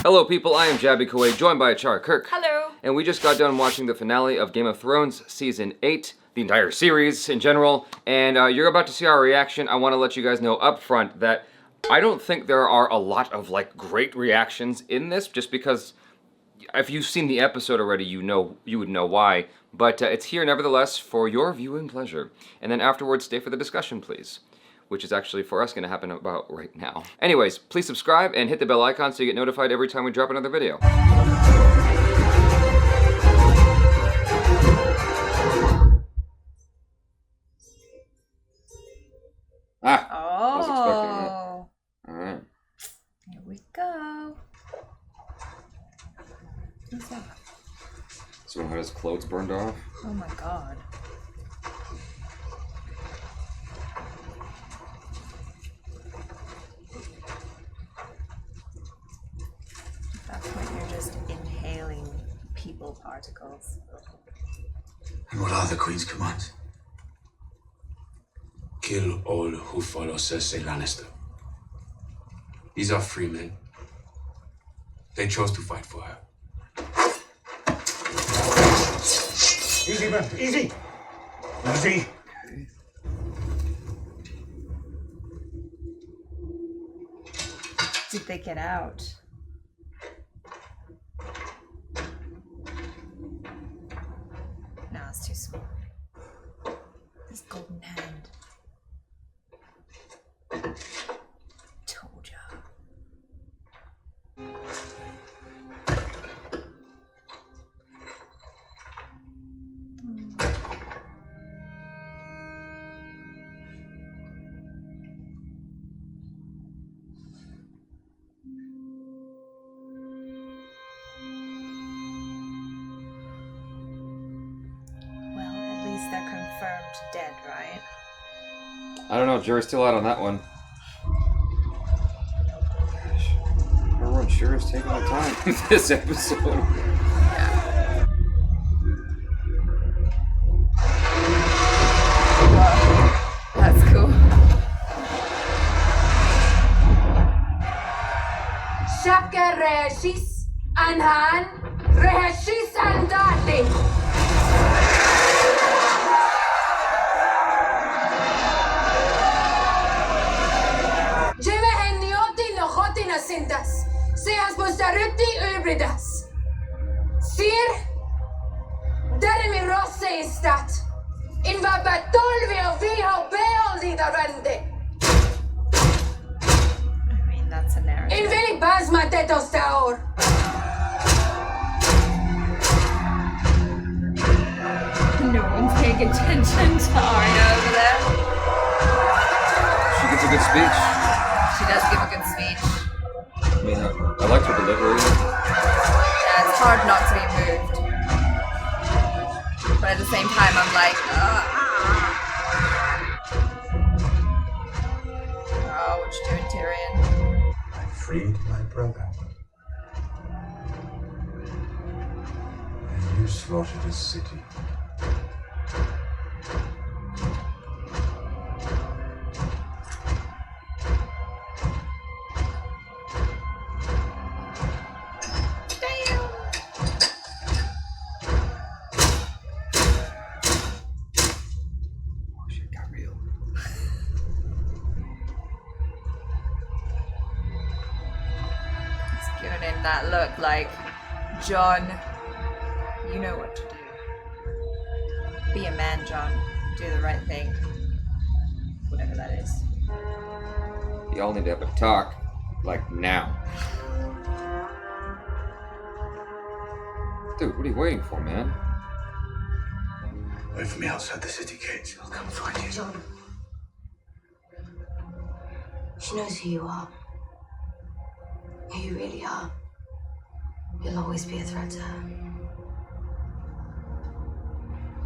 Hello people, I am Jaby KOAY, joined by ACHARA KIRK. Hello. And we just got done watching the finale of Game of Thrones Season 8, the entire series in general, and you're about to see our reaction. I want to let you guys know up front that I don't think there are a lot of great reactions in this, just because if you've seen the episode already, you would know why. But it's here nevertheless for your viewing pleasure. And then afterwards, stay for the discussion, please. Which is actually, for us, going to happen about right now. Anyways, please subscribe and hit the bell icon so you get notified every time we drop another video. Ah! Oh. I was expecting that. Alright. Here we go. What's that? So had his clothes burned off? Oh my god. That's when you're just inhaling people particles. And what are the Queen's commands? Kill all who follow Cersei Lannister. These are free men. They chose to fight for her. Easy, man. Easy. Easy. Did they get out? No, it's too small. This golden hand. Told ya. They're confirmed dead, right? I don't know, jury's still out on that one. Gosh, everyone sure is taking their time with this episode. Yeah. Wow, that's cool. Shaka Reheshis Anhan Reheshis Andati. Sintas, seas postaruti hybridas. Sir, där mi rosse istat. In va batolvi och vi har behold rende. I mean, that's a narrative. In veli basma tetos taor. No one's paying attention to Arya over there. She gets a good speech. She does give a good speech. I mean, I liked her delivery. Yeah, it's hard not to be moved. But at the same time, I'm like, oh, what you doing, Tyrion? I freed my brother. And you slaughtered his city. Giving him that look like, John, you know what to do. Be a man, John. Do the right thing. Whatever that is. Y'all need to have a talk, like now. Dude, what are you waiting for, man? Wait for me outside the city gates. I'll come find you. John. She knows who you are. Who you really are. You'll always be a threat to her.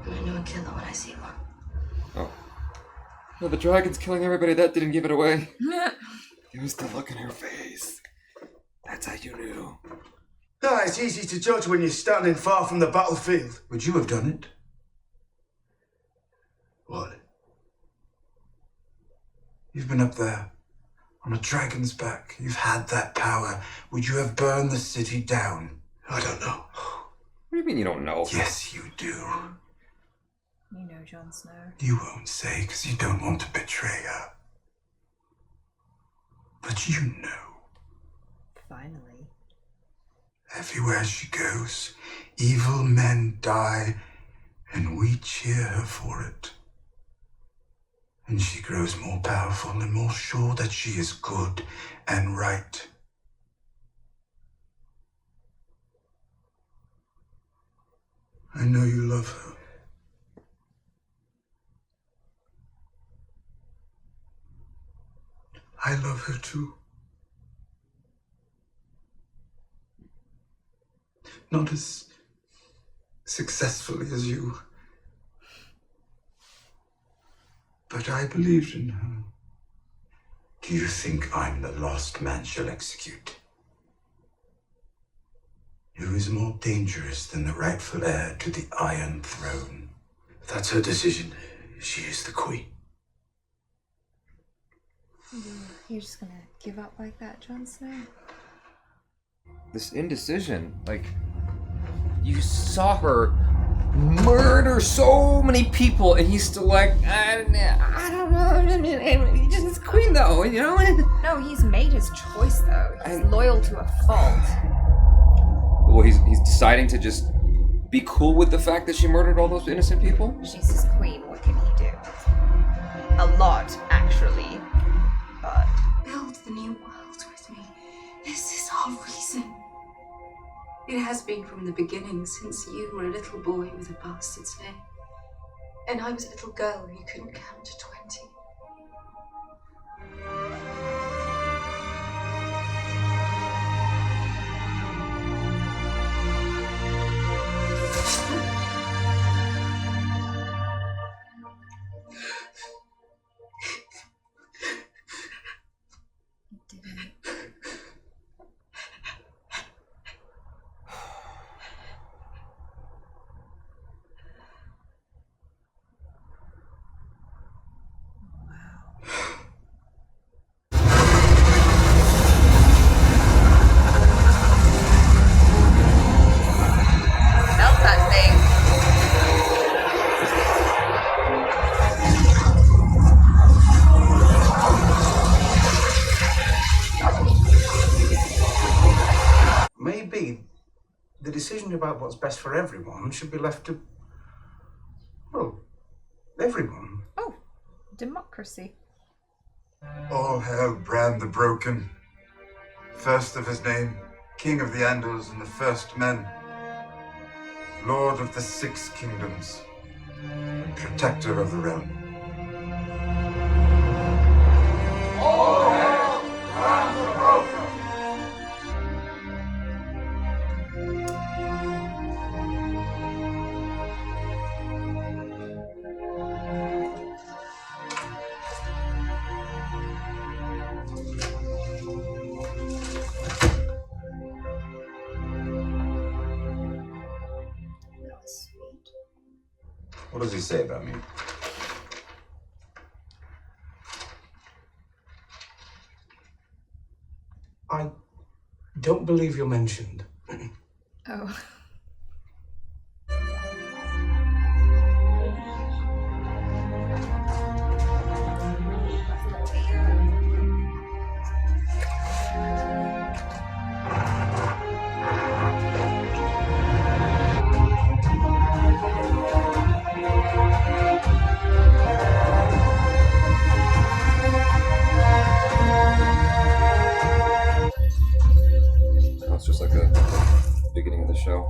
And I know a killer when I see one. Oh. No, the dragon's killing everybody. That didn't give it away. It was the look in her face. That's how you knew. Ah, it's easy to judge when you're standing far from the battlefield. Would you have done it? What? You've been up there On a dragon's back, you've had that power. Would you have burned the city down? I don't know. What do you mean you don't know? Yes, you do. You know Jon Snow. You won't say because you don't want to betray her. But you know. Finally. Everywhere she goes, evil men die, and we cheer her for it. And she grows more powerful and more sure that she is good and right. I know you love her. I love her too. Not as successfully as you. But I believed in her. Do you think I'm the last man she'll execute? Who is more dangerous than the rightful heir to the Iron Throne? If that's her decision, she is the queen. You're just gonna give up like that, Jon Snow? This indecision, like, you saw her murder so many people, and he's still like, I don't know, he's just his queen though, you know? No, he's made his choice though. He's loyal to a fault. Well, he's deciding to just be cool with the fact that she murdered all those innocent people? She's his queen, what can he do? A lot, actually. But Build the new world with me. This is our reason. It has been from the beginning, since you were a little boy with a bastard's name. And I was a little girl who couldn't count to 20. The decision about what's best for everyone should be left to, well, everyone. oh, democracy. All hail Bran the Broken, first of his name, King of the Andals and the First Men, Lord of the Six Kingdoms, and Protector of the Realm. All hail Bran the Broken! What does he say about me? I don't believe you're mentioned. Oh. It's just like the beginning of the show.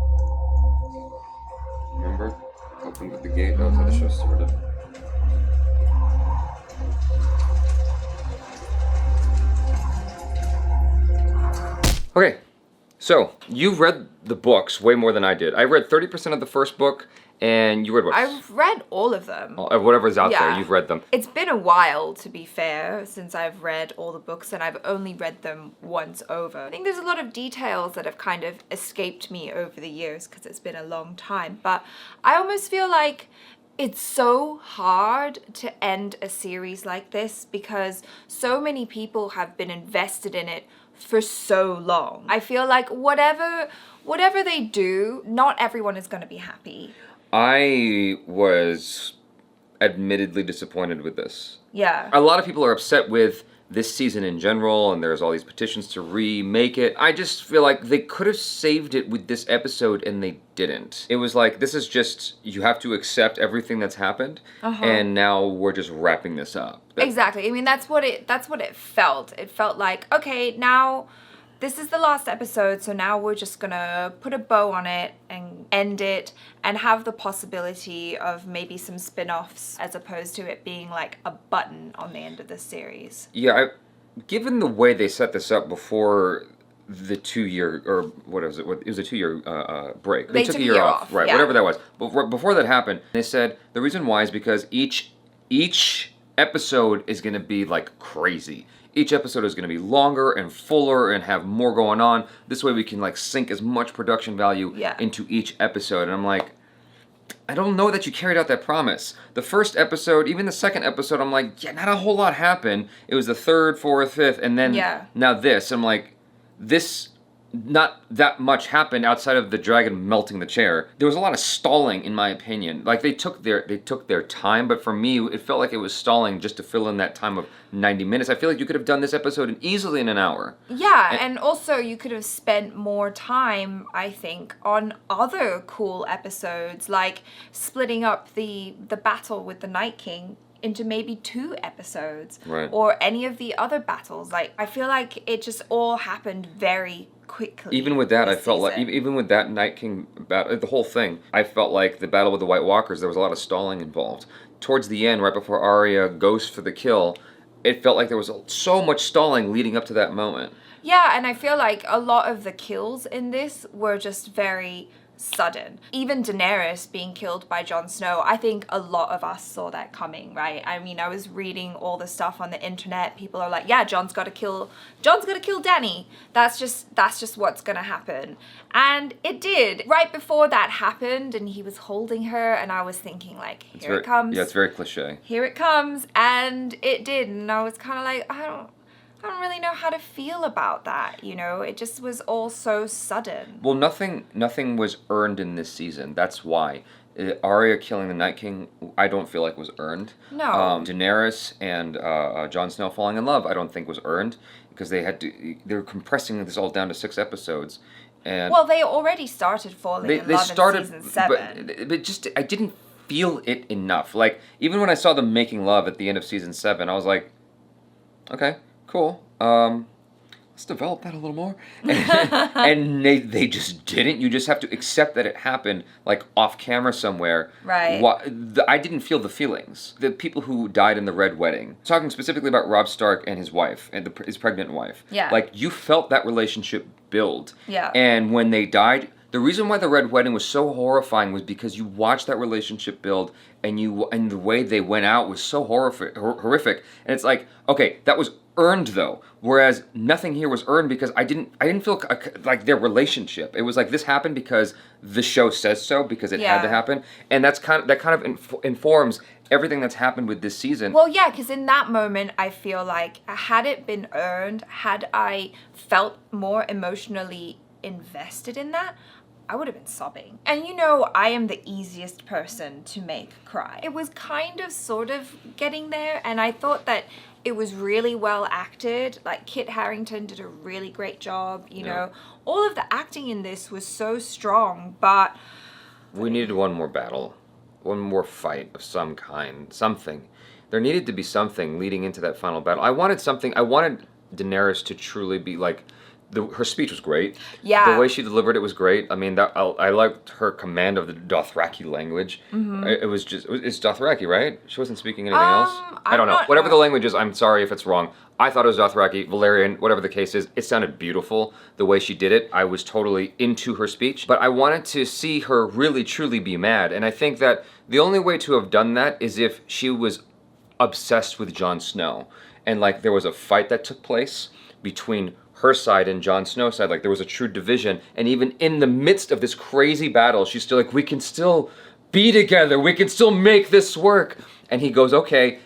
Remember? Opened with the gate, that was how the show started. Okay, so you've read the books way more than I did. I read 30% of the first book, and you read what? I've read all of them. Whatever's out there, you've read them. It's been a while, to be fair, since I've read all the books, and I've only read them once over. I think there's a lot of details that have kind of escaped me over the years because it's been a long time, but I almost feel like It's so hard to end a series like this because so many people have been invested in it for so long. I feel like whatever they do, not everyone is going to be happy. I was admittedly disappointed with this. Yeah. A lot of people are upset with this season in general, and there's all these petitions to remake it. I just feel like they could have saved it with this episode, and they didn't. It was like, this is just, you have to accept everything that's happened, and now we're just wrapping this up. Exactly. I mean, that's what it felt. It felt like, okay, now this is the last episode, so now we're just gonna put a bow on it and end it and have the possibility of maybe some spin-offs as opposed to it being like a button on the end of the series. Yeah, given the way they set this up before the 2-year, or what was it? It was a 2-year break. They took a year off. Right, yeah. Whatever that was. But before that happened, they said the reason why is because each episode is gonna be like crazy. Each episode is going to be longer and fuller and have more going on. This way we can like sink as much production value into each episode. And I'm like, I don't know that you carried out that promise. The first episode, even the second episode, I'm like, yeah, not a whole lot happened. It was the third, fourth, fifth, and then now this. I'm like, this, not that much happened outside of the dragon melting the chair. There was a lot of stalling, in my opinion. Like they took their time, but for me, it felt like it was stalling just to fill in that time of 90 minutes. I feel like you could have done this episode easily in an hour. Yeah, and also you could have spent more time, I think, on other cool episodes, like splitting up the battle with the Night King into maybe 2 episodes. Right. Or any of the other battles. Like, I feel like it just all happened very quickly. Even with that, I felt like, even with that Night King battle, the whole thing, I felt like the battle with the White Walkers, there was a lot of stalling involved. Towards the end, right before Arya goes for the kill, it felt like there was so much stalling leading up to that moment. Yeah, and I feel like a lot of the kills in this were just very sudden. Even Daenerys being killed by Jon Snow, I think a lot of us saw that coming, right? I mean, I was reading all the stuff on the internet. People are like, yeah, Jon's gotta kill Dany. That's just what's gonna happen. And it did. Right before that happened and he was holding her and I was thinking like, here it comes. Yeah, it's very cliche. Here it comes. And it did. And I was kind of like, I don't really know how to feel about that, you know? It just was all so sudden. Well, nothing was earned in this season. That's why. Arya killing the Night King, I don't feel like was earned. No. Daenerys and Jon Snow falling in love, I don't think was earned because they were compressing this all down to 6 episodes. And well, they already started falling in love in season 7. But just, I didn't feel it enough. Like, even when I saw them making love at the end of season 7, I was like, okay. Cool. Let's develop that a little more. And they just didn't. You just have to accept that it happened, like, off camera somewhere. Right. I didn't feel the feelings. The people who died in the Red Wedding. Talking specifically about Robb Stark and his wife, and his pregnant wife. Yeah. Like, you felt that relationship build. Yeah. And when they died, the reason why the Red Wedding was so horrifying was because you watched that relationship build, and the way they went out was so horrific. And it's like, okay, that was earned though, whereas nothing here was earned because I didn't feel like their relationship. It was like this happened because the show says so, because it had to happen, and that kind of informs everything that's happened with this season. Well, yeah, because in that moment, I feel like had it been earned, had I felt more emotionally invested in that, I would have been sobbing. And you know, I am the easiest person to make cry. It was kind of sort of getting there, and I thought that it was really well acted. Like, Kit Harington did a really great job, you know. All of the acting in this was so strong, but we needed one more battle, one more fight of some kind, something. There needed to be something leading into that final battle. I wanted Daenerys to truly be like, her speech was great. Yeah. The way she delivered it was great. I mean, I liked her command of the Dothraki language. Mm-hmm. It's Dothraki, right? She wasn't speaking anything else? I don't know. Whatever the language is, I'm sorry if it's wrong. I thought it was Dothraki, Valyrian, whatever the case is. It sounded beautiful the way she did it. I was totally into her speech. But I wanted to see her really, truly be mad. And I think that the only way to have done that is if she was obsessed with Jon Snow. And, like, there was a fight that took place between her side and Jon Snow's side. Like, there was a true division, and even in the midst of this crazy battle, she's still like, we can still be together. We can still make this work. And he goes, okay.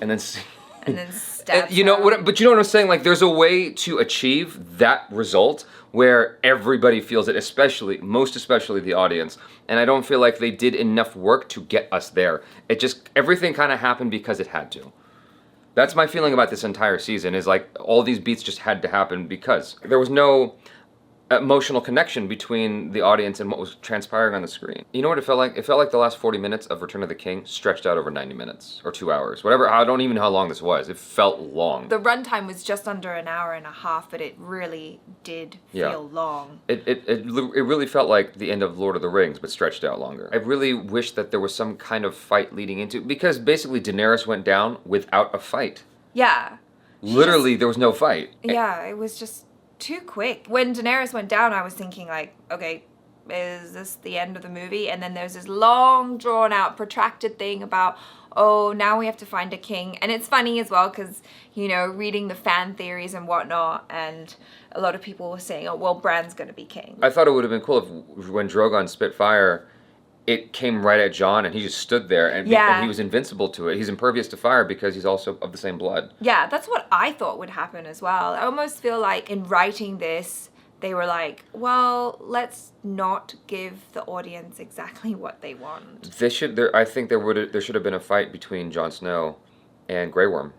And then stabs you know her. what? But you know what I'm saying? Like, there's a way to achieve that result where everybody feels it, most especially the audience. And I don't feel like they did enough work to get us there. Everything kind of happened because it had to. That's my feeling about this entire season, is like all these beats just had to happen because there was no emotional connection between the audience and what was transpiring on the screen. You know what it felt like? It felt like the last 40 minutes of Return of the King stretched out over 90 minutes or 2 hours. Whatever, I don't even know how long this was. It felt long. The runtime was just under an hour and a half, but it really did feel long. It really felt like the end of Lord of the Rings, but stretched out longer. I really wish that there was some kind of fight leading into, because basically Daenerys went down without a fight. Yeah. Literally, there was no fight. Yeah, it was just too quick. When Daenerys went down, I was thinking like, okay, is this the end of the movie? And then there's this long, drawn out, protracted thing about, oh, now we have to find a king. And it's funny as well because, you know, reading the fan theories and whatnot, and a lot of people were saying, oh, well, Bran's gonna be king. I thought it would have been cool if when Drogon spit fire, it came right at Jon and he just stood there and he was invincible to it. He's impervious to fire because he's also of the same blood. Yeah, that's what I thought would happen as well. I almost feel like in writing this, they were like, well, let's not give the audience exactly what they want. I think there should have been a fight between Jon Snow and Grey Worm.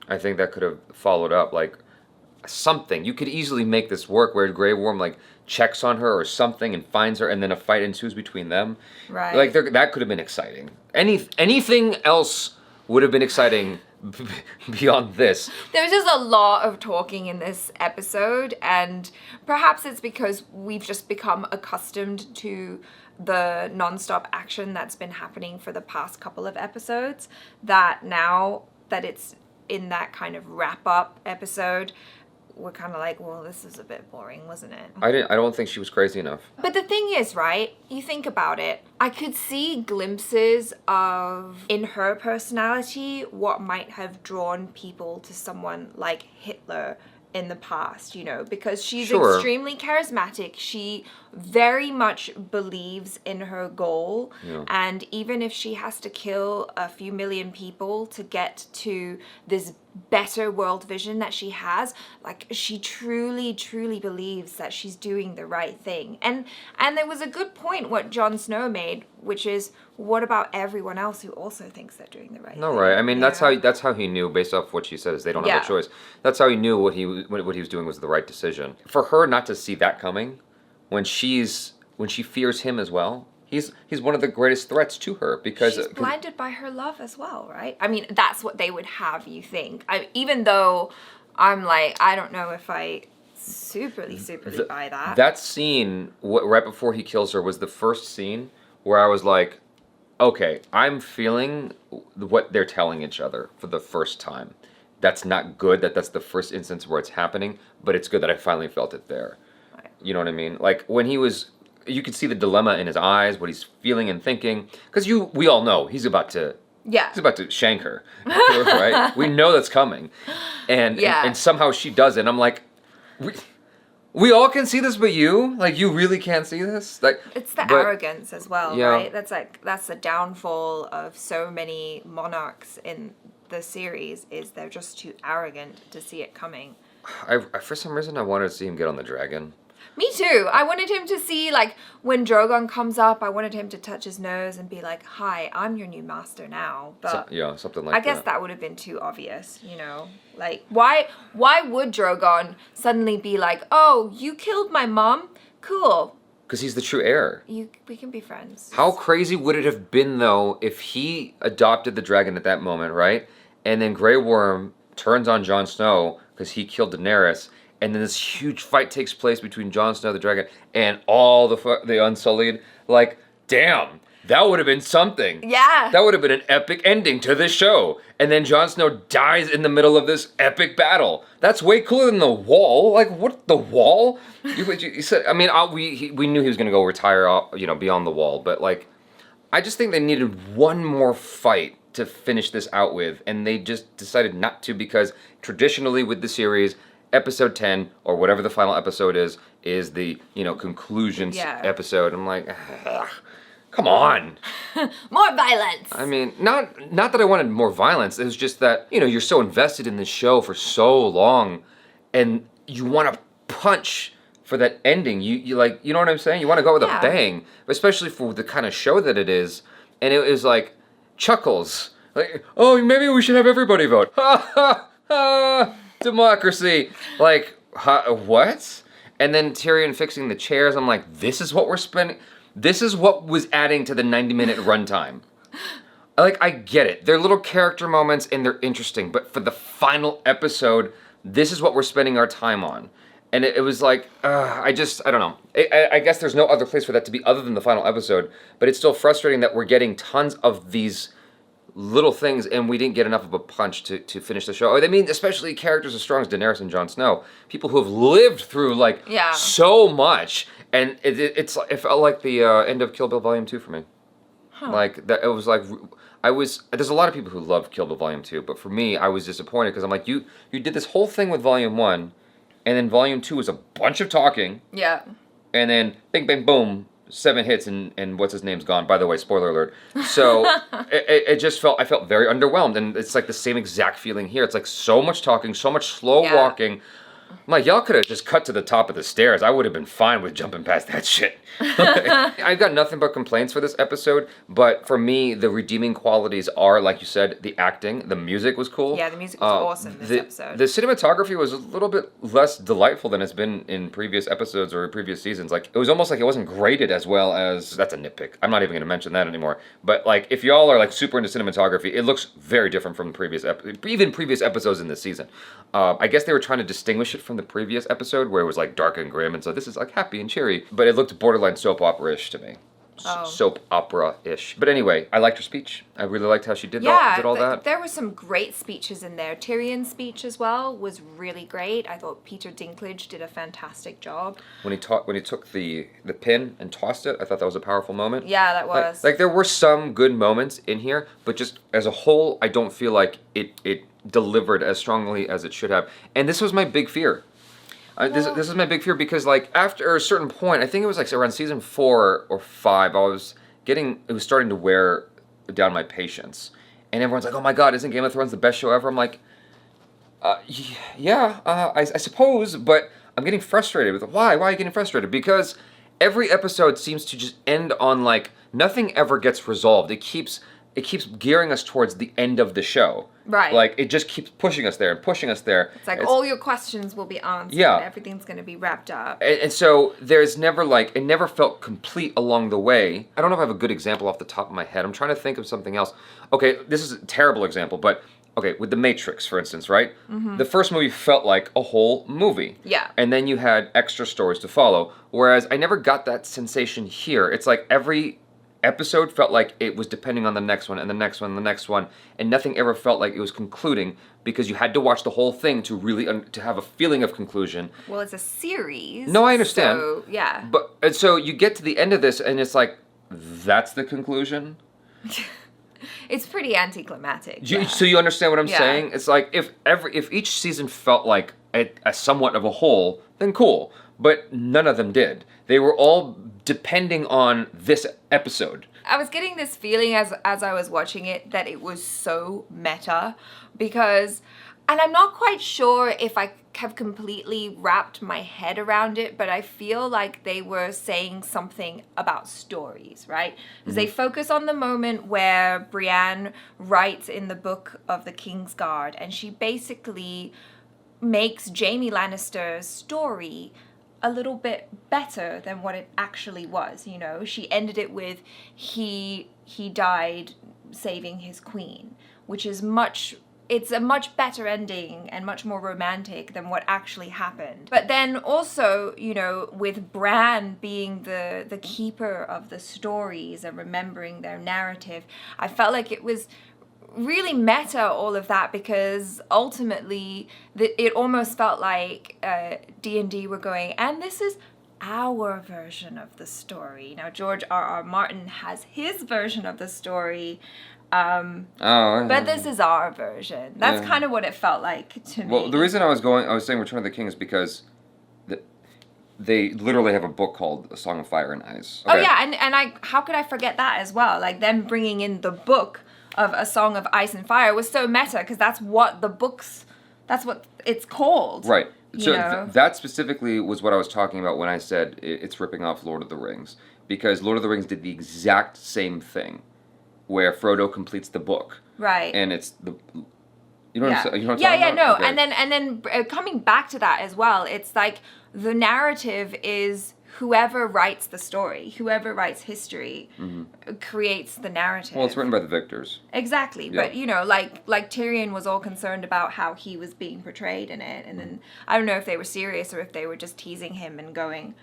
I think that could have followed up, like something. You could easily make this work where Grey Worm like checks on her or something and finds her, and then a fight ensues between them. Right. Like that could have been exciting. Anything else would have been exciting beyond this. There was just a lot of talking in this episode, and perhaps it's because we've just become accustomed to the non-stop action that's been happening for the past couple of episodes, that now that it's in that kind of wrap-up episode, we're kind of like, well, this is a bit boring, wasn't it? I don't think she was crazy enough. But the thing is, right, you think about it, I could see glimpses of, in her personality, what might have drawn people to someone like Hitler in the past, you know, because she's extremely charismatic. She very much believes in her goal. Yeah. And even if she has to kill a few million people to get to this better world vision that she has, like, she truly, truly believes that she's doing the right thing. And there was a good point what Jon Snow made, which is, what about everyone else who also thinks they're doing the right thing? No, right. I mean, that's how he knew, based off what she says. They don't have a choice. That's how he knew what he was doing was the right decision. For her not to see that coming, when she fears him as well, he's one of the greatest threats to her, because she's blinded by her love as well, right? I mean, that's what they would have you think. Even though I'm like, I don't know if I superly buy that. That scene right before he kills her was the first scene where I was like, okay, I'm feeling what they're telling each other for the first time. That's not good that's the first instance where it's happening, but it's good that I finally felt it there. Right. You know what I mean? Like, when you could see the dilemma in his eyes, what he's feeling and thinking, because we all know he's about to shank her, right? We know that's coming, and somehow she does it. I'm like, we all can see this, but you? Like, you really can't see this? Like, it's the arrogance as well, right? That's the downfall of so many monarchs in the series, is they're just too arrogant to see it coming. For some reason, I wanted to see him get on the dragon. Me too. I wanted him to see, like, when Drogon comes up, I wanted him to touch his nose and be like, hi, I'm your new master now. But something like that. I guess that would have been too obvious, you know? Like, why would Drogon suddenly be like, oh, you killed my mom? Cool. Because he's the true heir. We can be friends. How crazy would it have been, though, if he adopted the dragon at that moment, right? And then Grey Worm turns on Jon Snow because he killed Daenerys, and then this huge fight takes place between Jon Snow, the dragon, and all the Unsullied. Like, damn, that would have been something. Yeah. That would have been an epic ending to this show. And then Jon Snow dies in the middle of this epic battle. That's way cooler than the Wall. Like, what, the Wall? You said, I mean, we knew he was going to go retire, beyond the Wall. But, like, I just think they needed one more fight to finish this out with. And they just decided not to, because traditionally with the series, episode 10, or whatever the final episode is the, conclusion episode. I'm like, ugh. Come on. More violence. I mean, not that I wanted more violence. It was just that, you know, you're so invested in this show for so long, and you want to punch for that ending. You like, you know what I'm saying? You want to go with a bang, especially for the kind of show that it is. And it was like chuckles. Like, oh, maybe we should have everybody vote. Ha ha ha! Democracy. Like, what? And then Tyrion fixing the chairs. I'm like, this is what we're spending. This is what was adding to the 90-minute runtime. Like, I get it. They're little character moments and they're interesting, but for the final episode, this is what we're spending our time on. And it was like, I don't know. I guess there's no other place for that to be other than the final episode, but it's still frustrating that we're getting tons of these little things and we didn't get enough of a punch to finish the show. I mean, especially characters as strong as Daenerys and Jon Snow, people who have lived through like so much, and it felt like the end of Kill Bill Volume 2 for me. Like that, it was like there's a lot of people who love Kill Bill Volume 2, but for me, I was disappointed because I'm like, you did this whole thing with Volume 1, and then Volume 2 was a bunch of talking. Yeah. And then bing, bang, boom, 7 hits and what's his name's gone. By the way, spoiler alert. So it just I felt very underwhelmed, and it's like the same exact feeling here. It's like so much talking, so much slow walking. I'm like, y'all could have just cut to the top of the stairs. I would have been fine with jumping past that shit. I've got nothing but complaints for this episode, but for me, the redeeming qualities are, like you said, the acting, the music was cool. Yeah, the music was awesome this episode. The cinematography was a little bit less delightful than it's been in previous episodes or previous seasons. Like, it was almost like it wasn't graded as well as, that's a nitpick. I'm not even going to mention that anymore. But like, if y'all are like super into cinematography, it looks very different from previous episodes in this season. I guess they were trying to distinguish it from the previous episode where it was like dark and grim, and so this is like happy and cheery, but it looked borderline soap opera-ish to me. Soap opera-ish. But anyway, I liked her speech. I really liked how she did all that. There were some great speeches in there. Tyrion's speech as well was really great. I thought Peter Dinklage did a fantastic job. When he took the pin and tossed it, I thought that was a powerful moment. Yeah, that was. Like there were some good moments in here, but just as a whole, I don't feel like it delivered as strongly as it should have. And this was my big fear. This is my big fear because like after a certain point, I think it was like around season 4 or 5, it was starting to wear down my patience. And everyone's like, oh my God, isn't Game of Thrones the best show ever? I'm like, I suppose, but I'm getting frustrated with it. Why? Why are you getting frustrated? Because every episode seems to just end on like, nothing ever gets resolved. It keeps gearing us towards the end of the show. Right. Like, it just keeps pushing us there and pushing us there. It's like all your questions will be answered. Yeah. And everything's going to be wrapped up. And so there's never like, it never felt complete along the way. I don't know if I have a good example off the top of my head. I'm trying to think of something else. Okay, this is a terrible example, but okay, with The Matrix, for instance, right? Mm-hmm. The first movie felt like a whole movie. Yeah. And then you had extra stories to follow. Whereas I never got that sensation here. It's like every episode felt like it was depending on the next one and the next one and the next one, and nothing ever felt like it was concluding because you had to watch the whole thing to really to have a feeling of conclusion. Well, it's a series. No, I understand. So, yeah. And so you get to the end of this and it's like, that's the conclusion? It's pretty anticlimactic. So you understand what I'm saying? It's like if each season felt like a somewhat of a whole, then cool. But none of them did. They were all depending on this episode. I was getting this feeling as I was watching it that it was so meta because, and I'm not quite sure if I have completely wrapped my head around it, but I feel like they were saying something about stories, right? Because they focus on the moment where Brienne writes in the Book of the King's Guard, and she basically makes Jaime Lannister's story a little bit better than what it actually was, you know? She ended it with, he died saving his queen, which is it's a much better ending and much more romantic than what actually happened. But then also, you know, with Bran being the keeper of the stories and remembering their narrative, I felt like it was really meta, all of that, because ultimately it almost felt like D&D were going, and this is our version of the story. Now, George R.R. Martin has his version of the story, but this is our version. That's kind of what it felt like to me. Well, the reason I was saying Return of the King is because they literally have a book called A Song of Fire and Ice. Oh yeah, and how could I forget that as well? Like them bringing in the book of A Song of Ice and Fire was so meta because that's what it's called. Right. So know? That specifically was what I was talking about when I said it's ripping off Lord of the Rings, because Lord of the Rings did the exact same thing, where Frodo completes the book. Right. And it's the. You know what I'm saying? You know what I'm yeah, talking no. about? Okay. And then coming back to that as well, it's like the narrative is whoever writes the story, whoever writes history, creates the narrative. Well, it's written by the victors. Exactly, Yeah. but you know, like Tyrion was all concerned about how he was being portrayed in it, and then I don't know if they were serious or if they were just teasing him and going,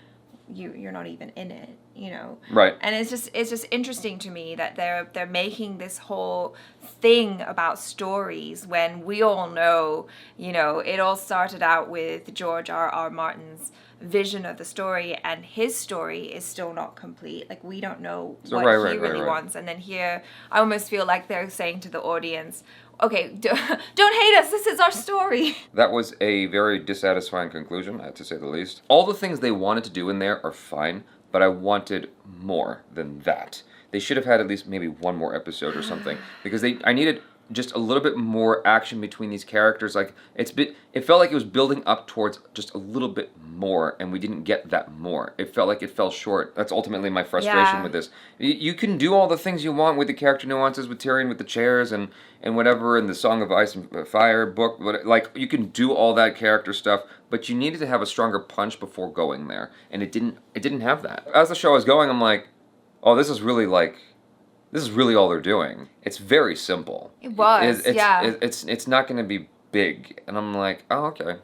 "You're not even in it," you know. Right. And it's just interesting to me that they're making this whole thing about stories when we all know, you know, it all started out with George R.R. Martin's vision of the story, and his story is still not complete. Like, we don't know what he really wants. And then here, I almost feel like they're saying to the audience, okay, don't hate us, this is our story. That was a very dissatisfying conclusion, to say the least. All the things they wanted to do in there are fine, but I wanted more than that. They should have had at least maybe one more episode or something, because I needed just a little bit more action between these characters. Like, it felt like it was building up towards just a little bit more, and we didn't get that more. It felt like it fell short. That's ultimately my frustration with this. You can do all the things you want with the character nuances, with Tyrion, with the chairs, and whatever, in the Song of Ice and Fire book. Like, you can do all that character stuff, but you needed to have a stronger punch before going there, and it didn't have that. As the show was going, I'm like, oh, this is really all they're doing. It's very simple. It was, It's not going to be big. And I'm like, oh, okay.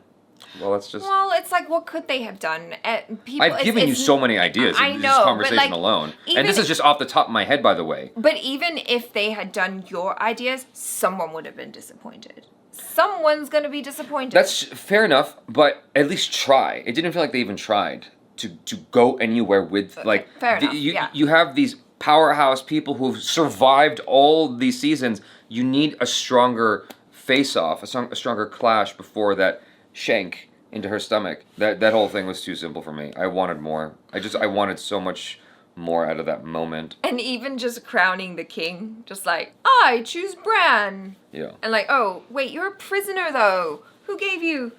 Well, let's just... Well, it's like, what could they have done? I've given you so many ideas in this conversation alone. And this is just off the top of my head, by the way. But even if they had done your ideas, someone would have been disappointed. Someone's going to be disappointed. That's fair enough, but at least try. It didn't feel like they even tried to go anywhere with, like... Fair enough, You have these powerhouse people who've survived all these seasons. You need a stronger face-off, a stronger clash before that shank into her stomach. That whole thing was too simple for me. I wanted more. I wanted so much more out of that moment. And even just crowning the king, just like, I choose Bran. Yeah. And like, oh, wait, you're a prisoner though. Who gave you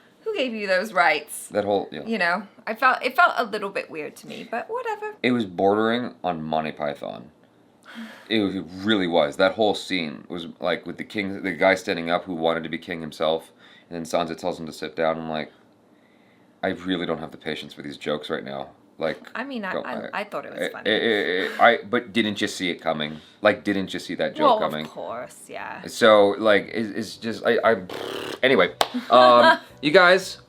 those rights? That whole, yeah. You know, it felt a little bit weird to me, but whatever. It was bordering on Monty Python. It really was. That whole scene was like with the guy standing up who wanted to be king himself, and then Sansa tells him to sit down. I'm like, I really don't have the patience for these jokes right now. Like, I mean, I thought it was funny. But didn't you see it coming? Like, didn't you see that joke coming? Of course, yeah. So, like, it's just, anyway, you guys,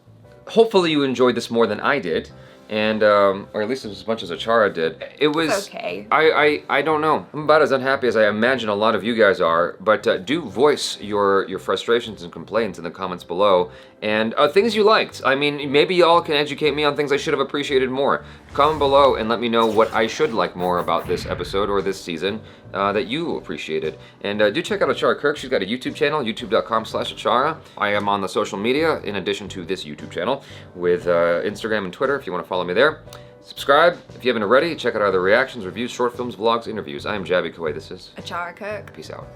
hopefully you enjoyed this more than I did. And, or at least as much as ACHARA did. It was okay. I don't know. I'm about as unhappy as I imagine a lot of you guys are, but do voice your frustrations and complaints in the comments below. And things you liked. I mean, maybe y'all can educate me on things I should have appreciated more. Comment below and let me know what I should like more about this episode or this season that you appreciated. And do check out ACHARA KIRK. She's got a YouTube channel, youtube.com/ACHARA. I am on the social media in addition to this YouTube channel with Instagram and Twitter if you want to follow me there. Subscribe if you haven't already. Check out our other reactions, reviews, short films, vlogs, interviews. I am Jaby KOAY. This is ACHARA KIRK. Peace out.